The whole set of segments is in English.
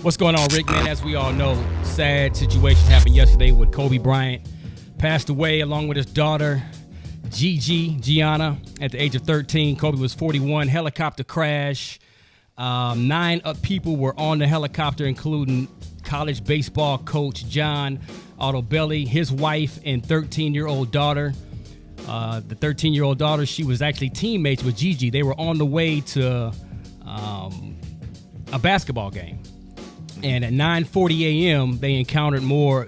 What's going on, Rick, man? As we all know, sad situation happened yesterday with Kobe Bryant. Passed away along with his daughter, GiGi, Gianna, at the age of 13. Kobe was 41. Helicopter crash. 9 people were on the helicopter, including college baseball coach John Altobelli, his wife, and 13-year-old daughter. The 13-year-old daughter, she was actually teammates with GiGi. They were on the way to a basketball game. And at 9:40 a.m., they encountered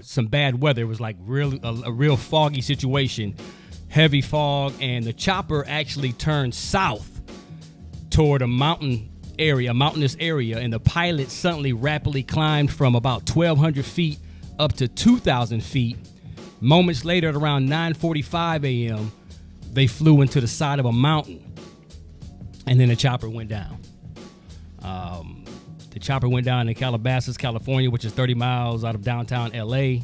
some bad weather. It was like a real foggy situation, heavy fog, and the chopper actually turned south toward a mountainous area, and the pilot suddenly rapidly climbed from about 1,200 feet up to 2,000 feet. Moments later, at around 9:45 a.m., they flew into the side of a mountain, and then the chopper went down. The chopper went down in Calabasas, California, which is 30 miles out of downtown L.A.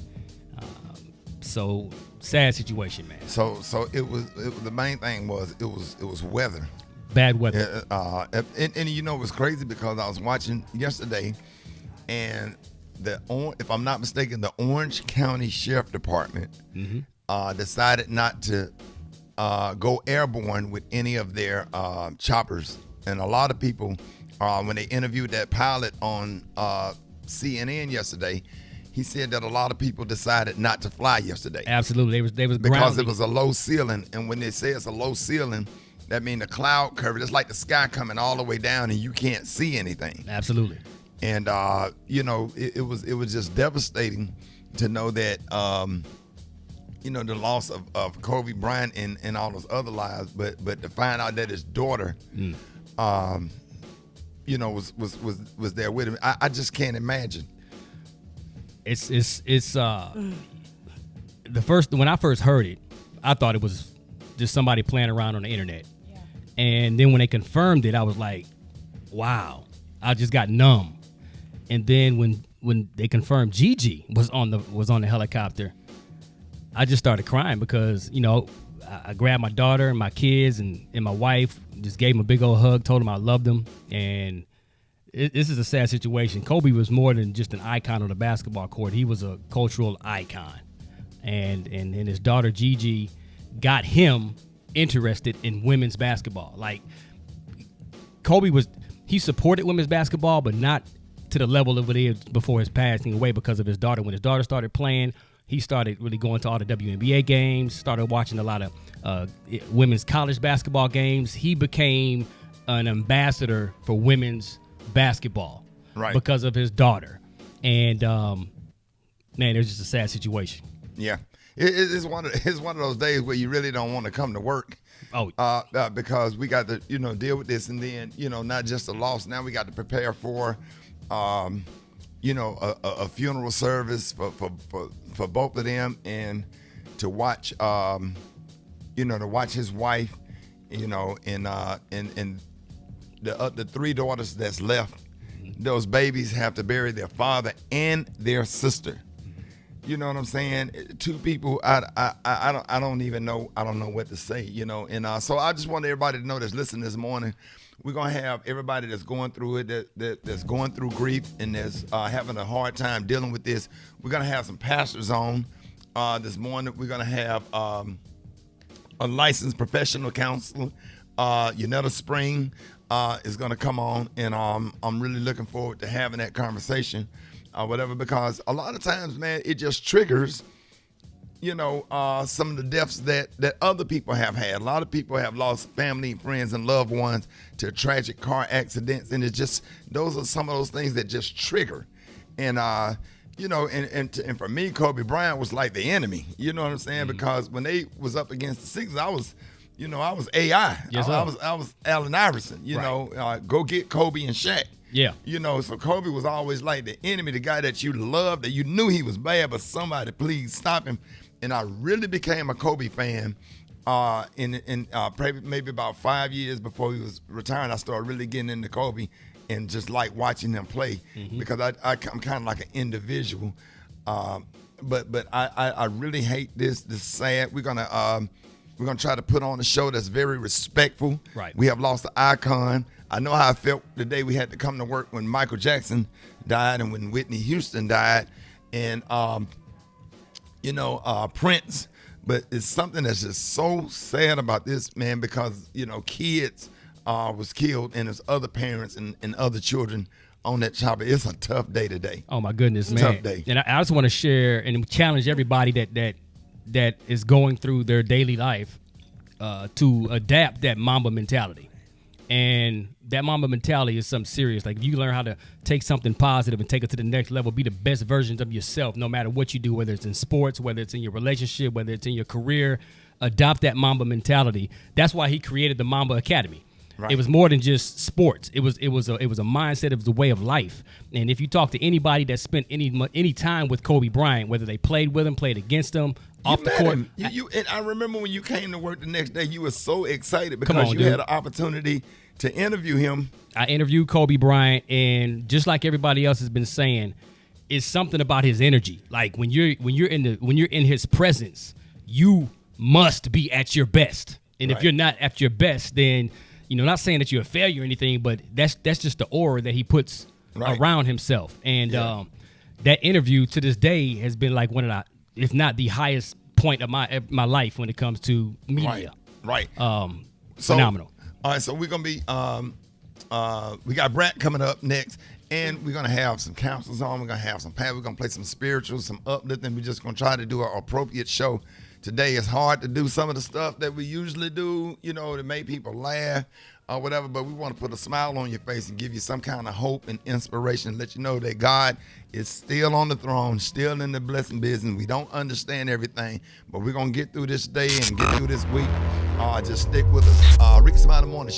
So sad situation, man. So it was the main thing was it was weather. Bad weather. And you know it was crazy because I was watching yesterday, and if I'm not mistaken, the Orange County Sheriff Department decided not to go airborne with any of their choppers, and a lot of people. When they interviewed that pilot on CNN yesterday, he said that a lot of people decided not to fly yesterday. Absolutely, they was because grounded. it was a low ceiling, and when they say it's a low ceiling, that means the cloud cover. It's like the sky coming all the way down, and you can't see anything. Absolutely. And it was just devastating to know that the loss of Kobe Bryant and all those other lives, but to find out that his daughter. Was there with him. I just can't imagine. It's when I first heard it, I thought it was just somebody playing around on the internet. Yeah. And then when they confirmed it, I was like, wow. I just got numb. And then when they confirmed GiGi was on the helicopter, I just started crying because, I grabbed my daughter and my kids and my wife, just gave them a big old hug, told them I loved them. And this is a sad situation. Kobe was more than just an icon on the basketball court. He was a cultural icon. And his daughter, GiGi, got him interested in women's basketball. Like, Kobe he supported women's basketball, but not to the level of it is before his passing away because of his daughter. When his daughter started playing, he started really going to all the WNBA games, started watching a lot of women's college basketball games. He became an ambassador for women's basketball because of his daughter. And, man, it was just a sad situation. Yeah. It's one of those days where you really don't want to come to work. Because we got to, deal with this, and then, not just a loss. Now we got to prepare for a funeral service for both of them, and to watch, to watch his wife, and the 3 daughters that's left, those babies have to bury their father and their sister. You know what I'm saying? 2 people, I don't even know. I don't know what to say, And so I just want everybody to know that's listening this morning. We're going to have everybody that's going through it, that's going through grief and that's having a hard time dealing with this. We're going to have some pastors on this morning. We're going to have a licensed professional counselor, Gianna Spring, is going to come on, and I'm really looking forward to having that conversation, because a lot of times, man, it just triggers some of the deaths that other people have had. A lot of people have lost family, friends, and loved ones to tragic car accidents, and it's just those are some of those things that just trigger. And and for me, Kobe Bryant was like the enemy. You know what I'm saying? Mm-hmm. Because when they was up against the Sixers, I was AI. Yes, I was Allen Iverson. Go get Kobe and Shaq. Yeah. So Kobe was always like the enemy, the guy that you loved, that you knew he was bad, but somebody please stop him. And I really became a Kobe fan maybe about 5 years before he was retiring. I started really getting into Kobe and just like watching him play because I'm kind of like an individual. But I really hate this. This is sad. We're gonna We're gonna try to put on a show that's very respectful. Right. We have lost an icon. I know how I felt the day we had to come to work when Michael Jackson died and when Whitney Houston died, and Prince. But it's something that's just so sad about this, man, because kids was killed and there's other parents and other children on that chopper. It's a tough day today. Oh my goodness, It's a man! tough day. And I just want to share and challenge everybody that is going through their daily life to adapt that Mamba mentality. And that Mamba mentality is something serious. Like, if you learn how to take something positive and take it to the next level, be the best versions of yourself, no matter what you do, whether it's in sports, whether it's in your relationship, whether it's in your career, adopt that Mamba mentality. That's why he created the Mamba Academy. Right. It was more than just sports. It was a mindset. It was a way of life. And if you talk to anybody that spent any time with Kobe Bryant, whether they played with him, played against him, off the court. And I remember when you came to work the next day, you were so excited because you had an opportunity to interview him. I interviewed Kobe Bryant, and just like everybody else has been saying, it's something about his energy. Like, when you're in his presence, you must be at your best. And if you're not at your best, then not saying that you're a failure or anything, but that's just the aura that he puts around himself. And that interview to this day has been like one of the, if not the highest point of my life when it comes to media. Right. Phenomenal. All right, so we're gonna be we got Brett coming up next, and we're gonna have some counselors on. We're gonna have some we're gonna play some spirituals, some uplifting. We're just gonna try to do an appropriate show today. It's hard to do some of the stuff that we usually do, to make people laugh or whatever, but we want to put a smile on your face and give you some kind of hope and inspiration, let you know that God is still on the throne, still in the blessing business. We don't understand everything, but we're going to get through this day and get through this week. Just stick with us. Rickey Smiley Morning Show.